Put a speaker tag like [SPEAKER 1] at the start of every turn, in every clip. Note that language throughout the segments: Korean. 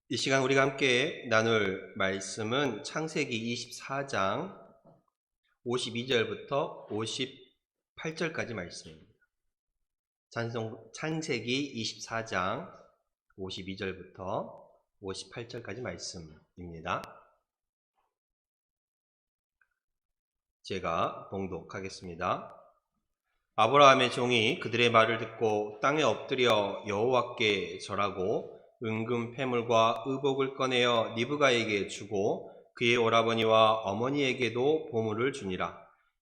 [SPEAKER 1] 이 시간 우리가 함께 나눌 말씀은 창세기 24장 52절부터 58절까지 말씀입니다. 창세기 24장 52절부터 58절까지 말씀입니다. 제가 봉독하겠습니다. 아브라함의 종이 그들의 말을 듣고 땅에 엎드려 여호와께 절하고 은금 패물과 의복을 꺼내어 리브가에게 주고 그의 오라버니와 어머니에게도 보물을 주니라.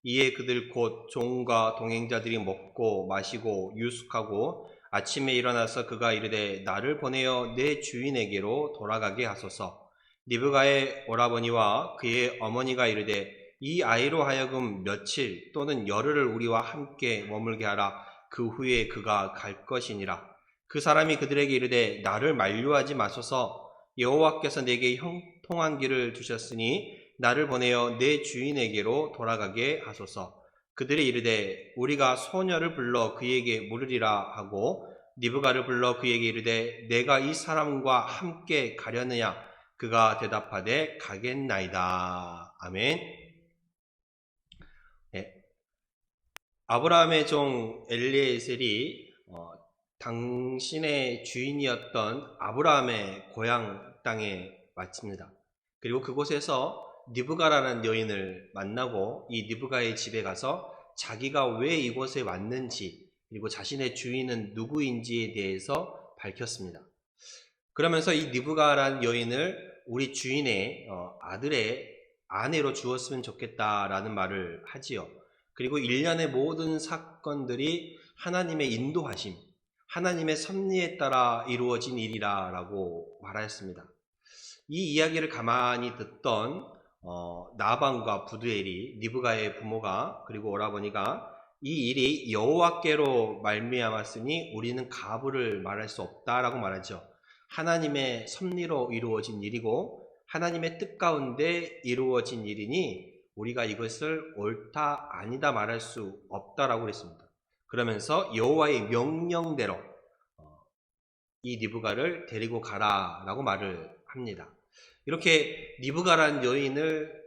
[SPEAKER 1] 이에 그들 곧 종과 동행자들이 먹고 마시고 유숙하고 아침에 일어나서 그가 이르되 나를 보내어 내 주인에게로 돌아가게 하소서. 리브가의 오라버니와 그의 어머니가 이르되 이 아이로 하여금 며칠 또는 열흘을 우리와 함께 머물게 하라. 그 후에 그가 갈 것이니라. 그 사람이 그들에게 이르되 나를 만류하지 마소서. 여호와께서 내게 형통한 길을 주셨으니 나를 보내어 내 주인에게로 돌아가게 하소서. 그들이 이르되 우리가 소녀를 불러 그에게 물으리라 하고 리브가를 불러 그에게 이르되 내가 이 사람과 함께 가려느냐. 그가 대답하되 가겠나이다. 아멘. 네. 아브라함의 종 엘리에셀이 당신의 주인이었던 아브라함의 고향 땅에 마칩니다. 그리고 그곳에서 리브가라는 여인을 만나고 이 리브가의 집에 가서 자기가 왜 이곳에 왔는지 그리고 자신의 주인은 누구인지에 대해서 밝혔습니다. 그러면서 이 리브가라는 여인을 우리 주인의 아들의 아내로 주었으면 좋겠다라는 말을 하지요. 그리고 일련의 모든 사건들이 하나님의 인도하심, 하나님의 섭리에 따라 이루어진 일이라고 말하였습니다. 이 이야기를 가만히 듣던 나방과 부두엘이 리브가의 부모가 그리고 오라버니가 이 일이 여호와께로 말미암았으니 우리는 가부를 말할 수 없다라고 말하죠. 하나님의 섭리로 이루어진 일이고 하나님의 뜻 가운데 이루어진 일이니 우리가 이것을 옳다 아니다 말할 수 없다라고 그랬습니다. 그러면서 여호와의 명령대로 이 리브가를 데리고 가라라고 말을 합니다. 이렇게 리브가라는 여인을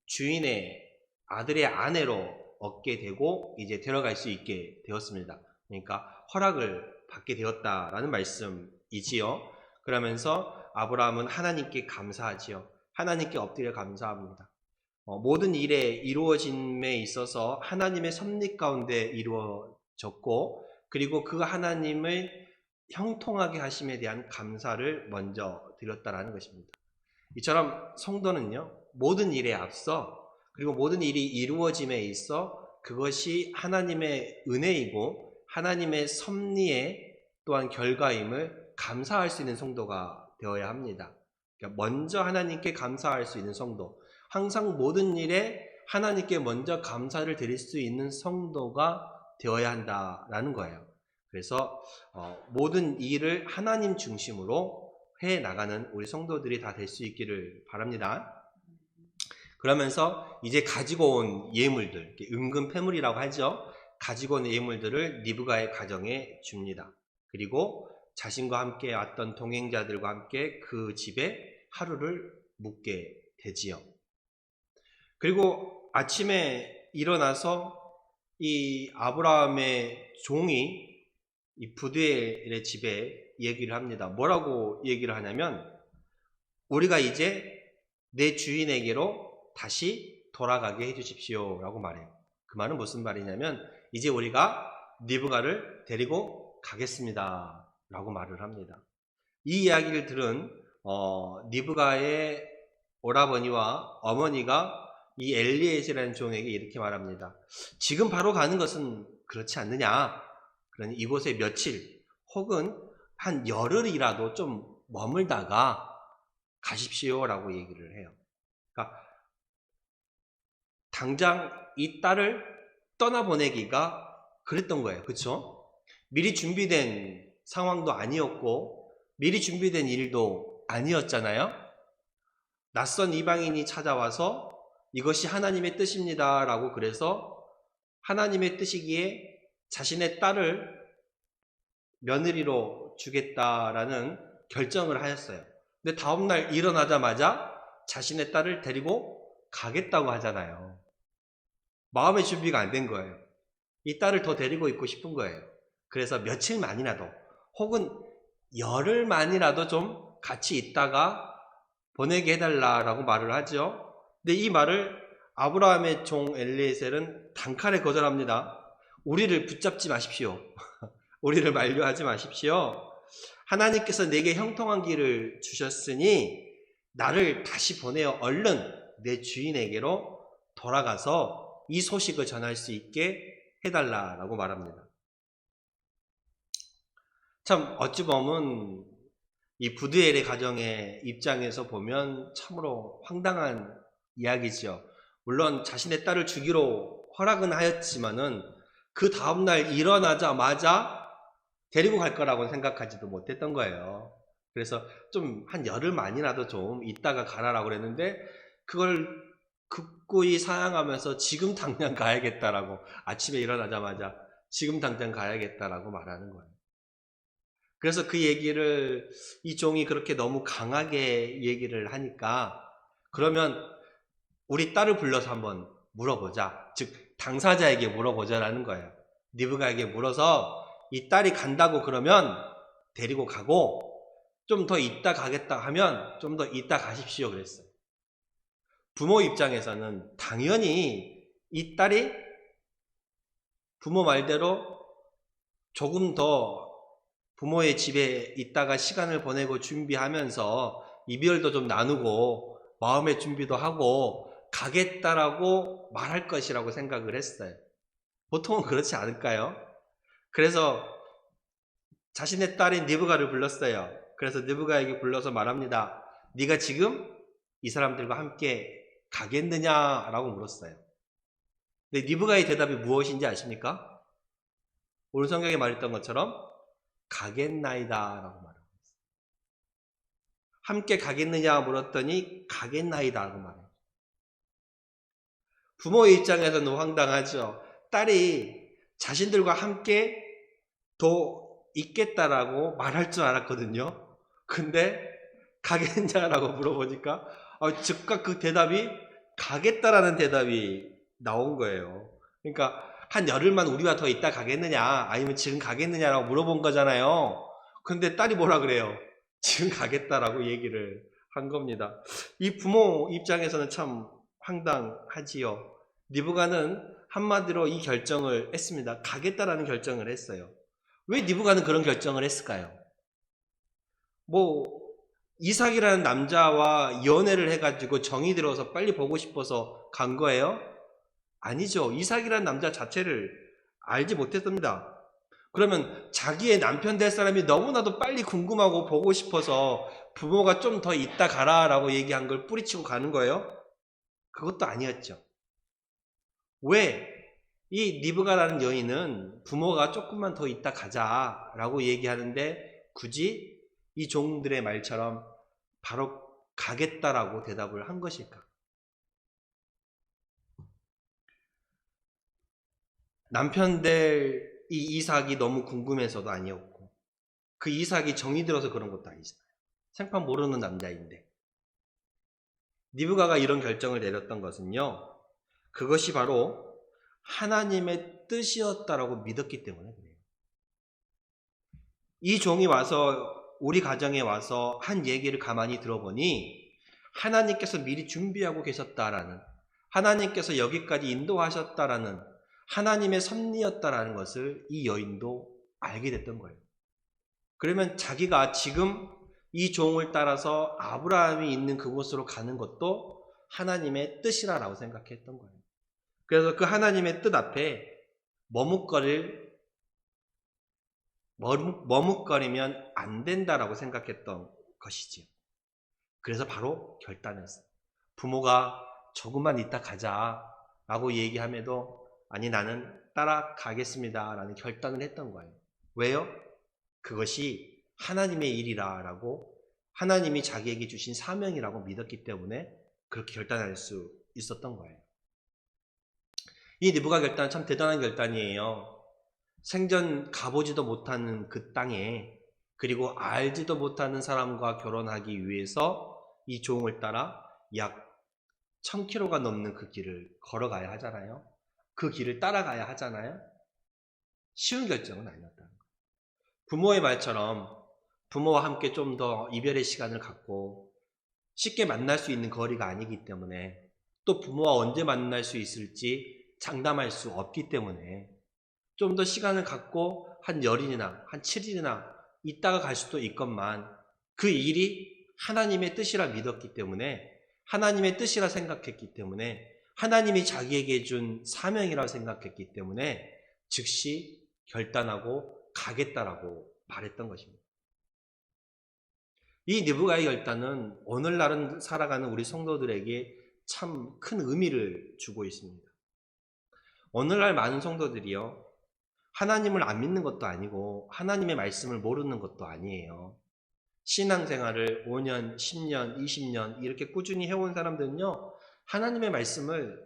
[SPEAKER 1] 주인의 아들의 아내로 얻게 되고 이제 데려갈 수 있게 되었습니다. 그러니까 허락을 받게 되었다라는 말씀이지요. 그러면서 아브라함은 하나님께 감사하지요. 하나님께 엎드려 감사합니다. 모든 일에 이루어짐에 있어서 하나님의 섭리 가운데 이루어졌고 그리고 그 하나님을 형통하게 하심에 대한 감사를 먼저 드렸다라는 것입니다. 이처럼 성도는요, 모든 일에 앞서 그리고 모든 일이 이루어짐에 있어 그것이 하나님의 은혜이고 하나님의 섭리의 또한 결과임을 감사할 수 있는 성도가 되어야 합니다. 그러니까 먼저 하나님께 감사할 수 있는 성도, 항상 모든 일에 하나님께 먼저 감사를 드릴 수 있는 성도가 되어야 한다라는 거예요. 그래서 모든 일을 하나님 중심으로 해나가는 우리 성도들이 다 될 수 있기를 바랍니다. 그러면서 이제 가지고 온 예물들, 은금 패물이라고 하죠. 가지고 온 예물들을 리브가의 가정에 줍니다. 그리고 자신과 함께 왔던 동행자들과 함께 그 집에 하루를 묵게 되지요. 그리고 아침에 일어나서 이 아브라함의 종이 이 부두엘의 집에 얘기를 합니다. 뭐라고 얘기를 하냐면 우리가 이제 내 주인에게로 다시 돌아가게 해주십시오 라고 말해요. 그 말은 무슨 말이냐면 이제 우리가 리브가를 데리고 가겠습니다 라고 말을 합니다. 이 이야기를 들은 리브가의 오라버니와 어머니가 이 엘리에셀이라는 종에게 이렇게 말합니다. 지금 바로 가는 것은 그렇지 않느냐. 그러니 이곳에 며칠 혹은 한 열흘이라도 좀 머물다가 가십시오라고 얘기를 해요. 그러니까 당장 이 딸을 떠나보내기가 그랬던 거예요. 그렇죠? 미리 준비된 상황도 아니었고 미리 준비된 일도 아니었잖아요. 낯선 이방인이 찾아와서 이것이 하나님의 뜻입니다 라고 그래서 하나님의 뜻이기에 자신의 딸을 며느리로 주겠다라는 결정을 하였어요. 근데 다음날 일어나자마자 자신의 딸을 데리고 가겠다고 하잖아요. 마음의 준비가 안 된 거예요. 이 딸을 더 데리고 있고 싶은 거예요. 그래서 며칠만이라도 혹은 열흘만이라도 좀 같이 있다가 보내게 해달라고 말을 하죠. 근데 이 말을 아브라함의 종 엘리에셀은 단칼에 거절합니다. 우리를 붙잡지 마십시오. 우리를 만류하지 마십시오. 하나님께서 내게 형통한 길을 주셨으니 나를 다시 보내어 얼른 내 주인에게로 돌아가서 이 소식을 전할 수 있게 해달라고 말합니다. 참 어찌 보면 이 부두엘의 가정의 입장에서 보면 참으로 황당한 이야기죠. 물론 자신의 딸을 주기로 허락은 하였지만은 그 다음날 일어나자마자 데리고 갈 거라고 생각하지도 못했던 거예요. 그래서 좀 한 열흘만이라도 좀 있다가 가라라고 그랬는데 그걸 극구히 사양하면서 지금 당장 가야겠다라고 아침에 일어나자마자 지금 당장 가야겠다라고 말하는 거예요. 그래서 그 얘기를 이 종이 그렇게 너무 강하게 얘기를 하니까 그러면 우리 딸을 불러서 한번 물어보자. 즉 당사자에게 물어보자라는 거예요. 리브가에게 물어서 이 딸이 간다고 그러면 데리고 가고 좀 더 있다 가겠다 하면 좀 더 있다 가십시오 그랬어요. 부모 입장에서는 당연히 이 딸이 부모 말대로 조금 더 부모의 집에 있다가 시간을 보내고 준비하면서 이별도 좀 나누고 마음의 준비도 하고 가겠다라고 말할 것이라고 생각을 했어요. 보통은 그렇지 않을까요? 그래서 자신의 딸인 리브가를 불렀어요. 그래서 리브가에게 불러서 말합니다. 네가 지금 이 사람들과 함께 가겠느냐라고 물었어요. 근데 리브가의 대답이 무엇인지 아십니까? 오늘 성경에 말했던 것처럼 가겠나이다 라고 말합니다. 함께 가겠느냐 물었더니 가겠나이다 라고 말해요. 부모의 입장에서는 황당하죠. 딸이 자신들과 함께 더 있겠다라고 말할 줄 알았거든요. 근데 가겠냐라고 물어보니까 즉각 그 대답이 가겠다라는 대답이 나온 거예요. 그러니까 한 열흘만 우리와 더 있다 가겠느냐 아니면 지금 가겠느냐라고 물어본 거잖아요. 근데 딸이 뭐라 그래요? 지금 가겠다라고 얘기를 한 겁니다. 이 부모 입장에서는 참 황당하지요. 리브가는 한마디로 이 결정을 했습니다. 가겠다라는 결정을 했어요. 왜 리브가는 그런 결정을 했을까요? 이삭이라는 남자와 연애를 해가지고 정이 들어서 빨리 보고 싶어서 간 거예요? 아니죠. 이삭이라는 남자 자체를 알지 못했습니다. 그러면 자기의 남편 될 사람이 너무나도 빨리 궁금하고 보고 싶어서 부모가 좀 더 있다 가라라고 얘기한 걸 뿌리치고 가는 거예요? 그것도 아니었죠. 왜? 이 리브가라는 여인은 부모가 조금만 더 있다 가자라고 얘기하는데 굳이 이 종들의 말처럼 바로 가겠다라고 대답을 한 것일까? 남편 될 이 이삭이 너무 궁금해서도 아니었고 그 이삭이 정이 들어서 그런 것도 아니잖아요. 생판 모르는 남자인데. 리브가가 이런 결정을 내렸던 것은요. 그것이 바로 하나님의 뜻이었다라고 믿었기 때문에 그래요. 이 종이 와서 우리 가정에 와서 한 얘기를 가만히 들어보니 하나님께서 미리 준비하고 계셨다라는 하나님께서 여기까지 인도하셨다라는 하나님의 섭리였다라는 것을 이 여인도 알게 됐던 거예요. 그러면 자기가 지금 이 종을 따라서 아브라함이 있는 그곳으로 가는 것도 하나님의 뜻이라고 생각했던 거예요. 그래서 그 하나님의 뜻 앞에 머뭇거리면 안 된다라고 생각했던 것이지요. 그래서 바로 결단했어요. 부모가 조금만 있다 가자라고 얘기함에도 아니 나는 따라가겠습니다 라는 결단을 했던 거예요. 왜요? 그것이 하나님의 일이라고 하나님이 자기에게 주신 사명이라고 믿었기 때문에 그렇게 결단할 수 있었던 거예요. 이 리브가 결단은 참 대단한 결단이에요. 생전 가보지도 못하는 그 땅에 그리고 알지도 못하는 사람과 결혼하기 위해서 이 종을 따라 약 1000km가 넘는 그 길을 걸어가야 하잖아요. 그 길을 따라가야 하잖아요. 쉬운 결정은 아니었다는 거예요. 부모의 말처럼 부모와 함께 좀 더 이별의 시간을 갖고 쉽게 만날 수 있는 거리가 아니기 때문에, 또 부모와 언제 만날 수 있을지 장담할 수 없기 때문에 좀 더 시간을 갖고 한 열흘이나 한 7일이나 있다가 갈 수도 있건만, 그 일이 하나님의 뜻이라 믿었기 때문에, 하나님의 뜻이라 생각했기 때문에, 하나님이 자기에게 준 사명이라고 생각했기 때문에 즉시 결단하고 가겠다라고 말했던 것입니다. 이 느부갓의 결단은 오늘날은 살아가는 우리 성도들에게 참 큰 의미를 주고 있습니다. 오늘날 많은 성도들이요, 하나님을 안 믿는 것도 아니고 하나님의 말씀을 모르는 것도 아니에요. 신앙생활을 5년, 10년, 20년 이렇게 꾸준히 해온 사람들은요, 하나님의 말씀을,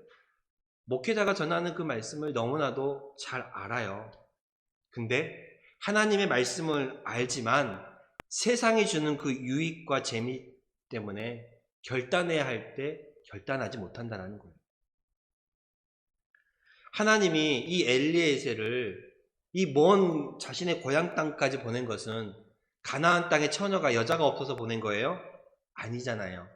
[SPEAKER 1] 목회자가 전하는 그 말씀을 너무나도 잘 알아요. 근데 하나님의 말씀을 알지만 세상이 주는 그 유익과 재미 때문에 결단해야 할 때 결단하지 못한다는 거예요. 하나님이 이 엘리에셀을 이 먼 자신의 고향 땅까지 보낸 것은 가나안 땅에 처녀가, 여자가 없어서 보낸 거예요? 아니잖아요.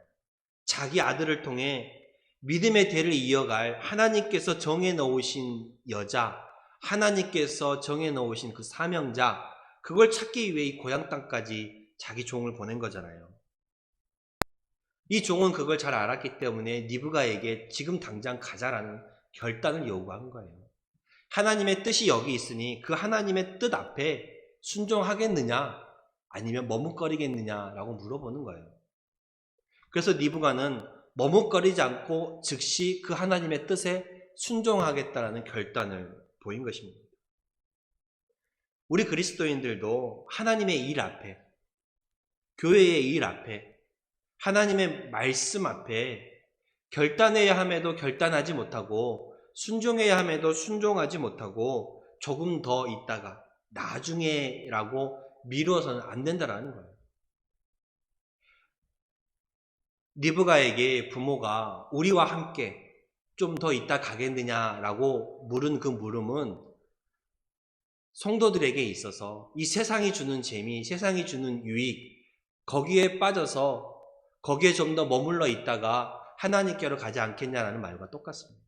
[SPEAKER 1] 자기 아들을 통해 믿음의 대를 이어갈 하나님께서 정해 놓으신 여자, 하나님께서 정해 놓으신 그 사명자, 그걸 찾기 위해 이 고향 땅까지 자기 종을 보낸 거잖아요. 이 종은 그걸 잘 알았기 때문에 느부갓에게 지금 당장 가자라는 결단을 요구한 거예요. 하나님의 뜻이 여기 있으니 그 하나님의 뜻 앞에 순종하겠느냐 아니면 머뭇거리겠느냐라고 물어보는 거예요. 그래서 느부갓은 머뭇거리지 않고 즉시 그 하나님의 뜻에 순종하겠다라는 결단을 보인 것입니다. 우리 그리스도인들도 하나님의 일 앞에, 교회의 일 앞에, 하나님의 말씀 앞에 결단해야 함에도 결단하지 못하고, 순종해야 함에도 순종하지 못하고, 조금 더 있다가 나중에라고 미루어서는 안 된다라는 거예요. 느부갓에게 부모가 우리와 함께 좀 더 있다 가겠느냐라고 물은 그 물음은 성도들에게 있어서 이 세상이 주는 재미, 세상이 주는 유익, 거기에 빠져서 거기에 좀 더 머물러 있다가 하나님께로 가지 않겠냐라는 말과 똑같습니다.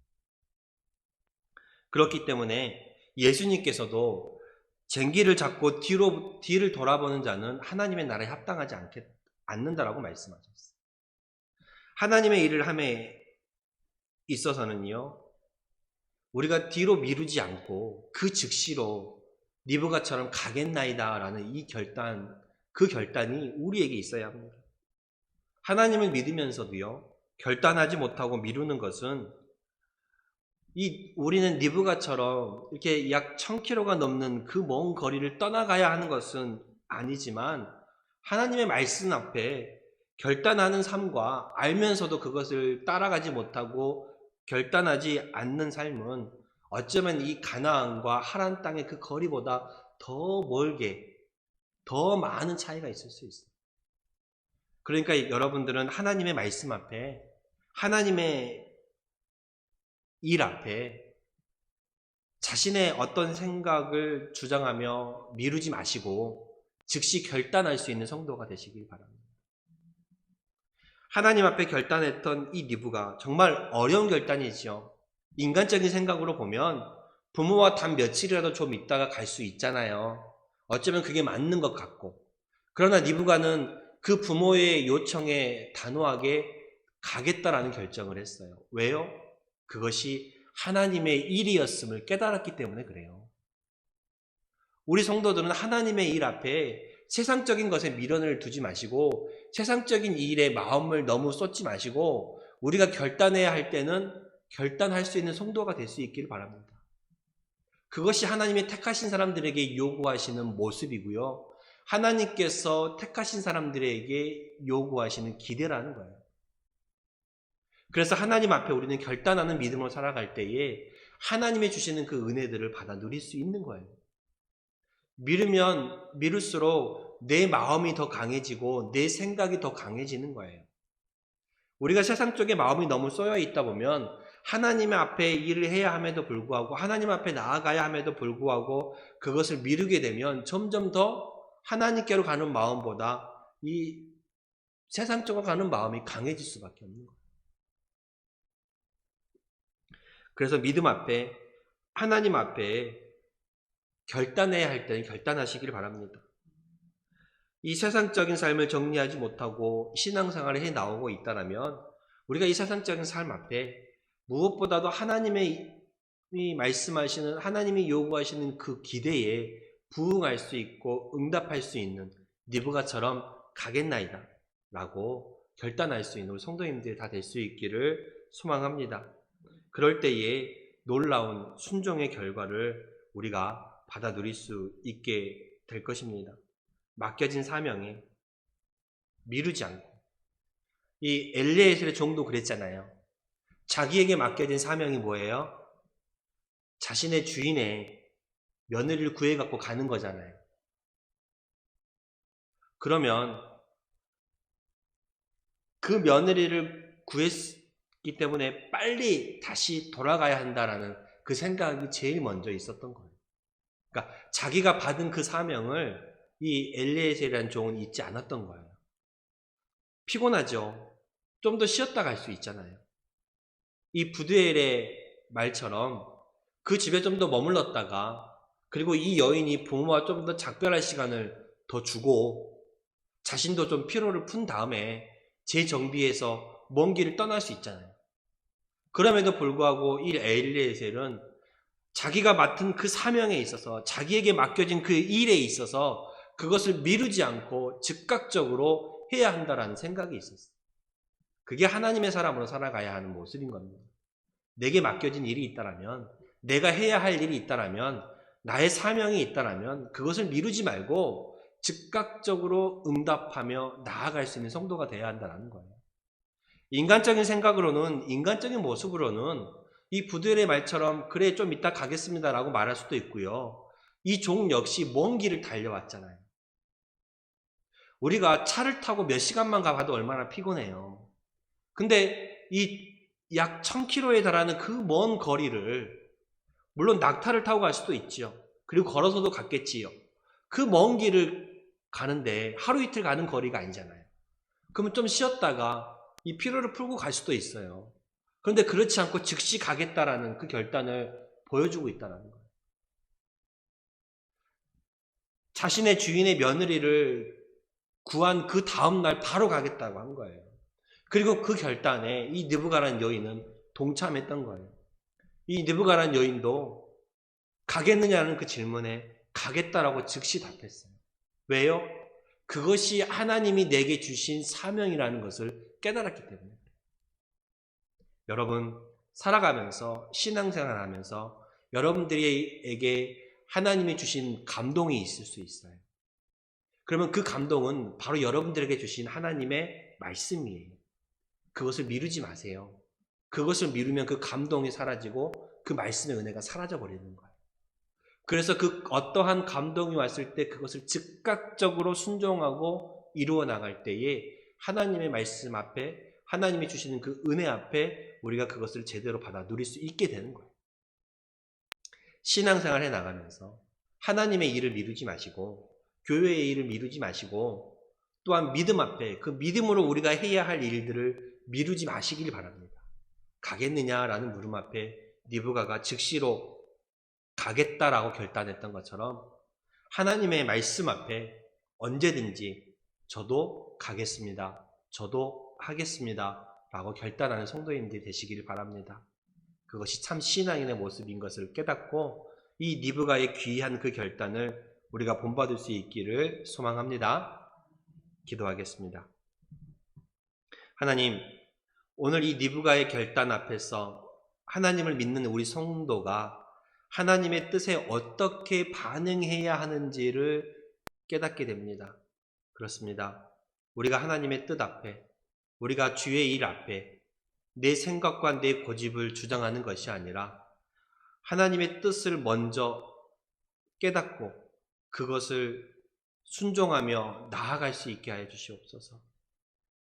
[SPEAKER 1] 그렇기 때문에 예수님께서도 쟁기를 잡고 뒤를 돌아보는 자는 하나님의 나라에 합당하지 않는다라고 말씀하셨어요. 하나님의 일을 함에 있어서는요, 우리가 뒤로 미루지 않고 그 즉시로 느부갓처럼 가겠나이다라는 이 결단, 그 결단이 우리에게 있어야 합니다. 하나님을 믿으면서도요, 결단하지 못하고 미루는 것은 우리는 느부갓처럼 이렇게 약 1000km가 넘는 그 먼 거리를 떠나가야 하는 것은 아니지만, 하나님의 말씀 앞에 결단하는 삶과 알면서도 그것을 따라가지 못하고 결단하지 않는 삶은 어쩌면 이 가나안과 하란 땅의 그 거리보다 더 멀게, 더 많은 차이가 있을 수 있어요. 그러니까 여러분들은 하나님의 말씀 앞에, 하나님의 일 앞에 자신의 어떤 생각을 주장하며 미루지 마시고 즉시 결단할 수 있는 성도가 되시길 바랍니다. 하나님 앞에 결단했던 이 느부갓, 정말 어려운 결단이지요. 인간적인 생각으로 보면 부모와 단 며칠이라도 좀 있다가 갈 수 있잖아요. 어쩌면 그게 맞는 것 같고. 그러나 느부갓은 그 부모의 요청에 단호하게 가겠다라는 결정을 했어요. 왜요? 그것이 하나님의 일이었음을 깨달았기 때문에 그래요. 우리 성도들은 하나님의 일 앞에 세상적인 것에 미련을 두지 마시고, 세상적인 일에 마음을 너무 쏟지 마시고, 우리가 결단해야 할 때는 결단할 수 있는 성도가 될 수 있기를 바랍니다. 그것이 하나님이 택하신 사람들에게 요구하시는 모습이고요, 하나님께서 택하신 사람들에게 요구하시는 기대라는 거예요. 그래서 하나님 앞에 우리는 결단하는 믿음으로 살아갈 때에 하나님이 주시는 그 은혜들을 받아 누릴 수 있는 거예요. 미루면 미룰수록 내 마음이 더 강해지고 내 생각이 더 강해지는 거예요. 우리가 세상 쪽에 마음이 너무 쏘여 있다 보면 하나님 앞에 일을 해야 함에도 불구하고 하나님 앞에 나아가야 함에도 불구하고 그것을 미루게 되면 점점 더 하나님께로 가는 마음보다 이 세상 쪽으로 가는 마음이 강해질 수밖에 없는 거예요. 그래서 믿음 앞에 하나님 앞에 결단해야 할 때는 결단하시길 바랍니다. 이 세상적인 삶을 정리하지 못하고 신앙생활을 해 나오고 있다면 우리가 이 세상적인 삶 앞에 무엇보다도 하나님이 말씀하시는 하나님이 요구하시는 그 기대에 부응할 수 있고 응답할 수 있는 니브가처럼 가겠나이다 라고 결단할 수 있는 우리 성도님들이 다 될 수 있기를 소망합니다. 그럴 때에 놀라운 순종의 결과를 우리가 받아 누릴 수 있게 될 것입니다. 맡겨진 사명에 미루지 않고, 이 엘리에셀의 종도 그랬잖아요. 자기에게 맡겨진 사명이 뭐예요? 자신의 주인의 며느리를 구해갖고 가는 거잖아요. 그러면 그 며느리를 구했기 때문에 빨리 다시 돌아가야 한다라는 그 생각이 제일 먼저 있었던 거예요. 그러니까 자기가 받은 그 사명을 이 엘리에셀이라는 종은 잊지 않았던 거예요. 피곤하죠. 좀 더 쉬었다 갈 수 있잖아요. 이 부두엘의 말처럼 그 집에 좀 더 머물렀다가 그리고 이 여인이 부모와 좀 더 작별할 시간을 더 주고 자신도 좀 피로를 푼 다음에 재정비해서 먼 길을 떠날 수 있잖아요. 그럼에도 불구하고 이 엘리에셀은 자기가 맡은 그 사명에 있어서 자기에게 맡겨진 그 일에 있어서 그것을 미루지 않고 즉각적으로 해야 한다라는 생각이 있었어요. 그게 하나님의 사람으로 살아가야 하는 모습인 겁니다. 내게 맡겨진 일이 있다라면, 내가 해야 할 일이 있다라면, 나의 사명이 있다라면 그것을 미루지 말고 즉각적으로 응답하며 나아갈 수 있는 성도가 되어야 한다는 거예요. 인간적인 생각으로는, 인간적인 모습으로는 이 부두엘의 말처럼 그래 좀 이따 가겠습니다라고 말할 수도 있고요. 이 종 역시 먼 길을 달려왔잖아요. 우리가 차를 타고 몇 시간만 가봐도 얼마나 피곤해요. 근데 이 약 1000km에 달하는 그 먼 거리를 물론 낙타를 타고 갈 수도 있죠. 그리고 걸어서도 갔겠지요. 그 먼 길을 가는데 하루 이틀 가는 거리가 아니잖아요. 그러면 좀 쉬었다가 이 피로를 풀고 갈 수도 있어요. 그런데 그렇지 않고 즉시 가겠다라는 그 결단을 보여주고 있다는 거예요. 자신의 주인의 며느리를 구한 그 다음날 바로 가겠다고 한 거예요. 그리고 그 결단에 이 느부가라는 여인은 동참했던 거예요. 이 느부가라는 여인도 가겠느냐는 그 질문에 가겠다라고 즉시 답했어요. 왜요? 그것이 하나님이 내게 주신 사명이라는 것을 깨달았기 때문에. 여러분, 살아가면서 신앙생활하면서 여러분들에게 하나님이 주신 감동이 있을 수 있어요. 그러면 그 감동은 바로 여러분들에게 주신 하나님의 말씀이에요. 그것을 미루지 마세요. 그것을 미루면 그 감동이 사라지고 그 말씀의 은혜가 사라져 버리는 거예요. 그래서 그 어떠한 감동이 왔을 때 그것을 즉각적으로 순종하고 이루어 나갈 때에 하나님의 말씀 앞에 하나님이 주시는 그 은혜 앞에 우리가 그것을 제대로 받아 누릴 수 있게 되는 거예요. 신앙생활 해 나가면서 하나님의 일을 미루지 마시고 교회의 일을 미루지 마시고 또한 믿음 앞에 그 믿음으로 우리가 해야 할 일들을 미루지 마시길 바랍니다. 가겠느냐라는 물음 앞에 느부가가 즉시로 가겠다라고 결단했던 것처럼 하나님의 말씀 앞에 언제든지 저도 가겠습니다. 저도 하겠습니다. 라고 결단하는 성도님들이 되시길 바랍니다. 그것이 참 신앙인의 모습인 것을 깨닫고 이 느부가의 귀한 그 결단을 우리가 본받을 수 있기를 소망합니다. 기도하겠습니다. 하나님, 오늘 이 느부가의 결단 앞에서 하나님을 믿는 우리 성도가 하나님의 뜻에 어떻게 반응해야 하는지를 깨닫게 됩니다. 그렇습니다. 우리가 하나님의 뜻 앞에, 우리가 주의 일 앞에 내 생각과 내 고집을 주장하는 것이 아니라 하나님의 뜻을 먼저 깨닫고 그것을 순종하며 나아갈 수 있게 하여 주시옵소서.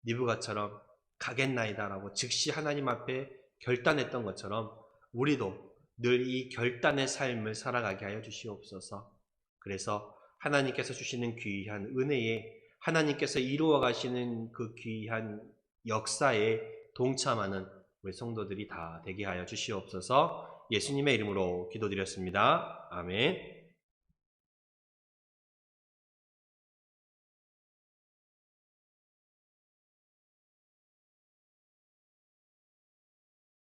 [SPEAKER 1] 니브가처럼 가겠나이다라고 즉시 하나님 앞에 결단했던 것처럼 우리도 늘 이 결단의 삶을 살아가게 하여 주시옵소서. 그래서 하나님께서 주시는 귀한 은혜에 하나님께서 이루어 가시는 그 귀한 역사에 동참하는 우리 성도들이 다 되게 하여 주시옵소서. 예수님의 이름으로 기도드렸습니다. 아멘.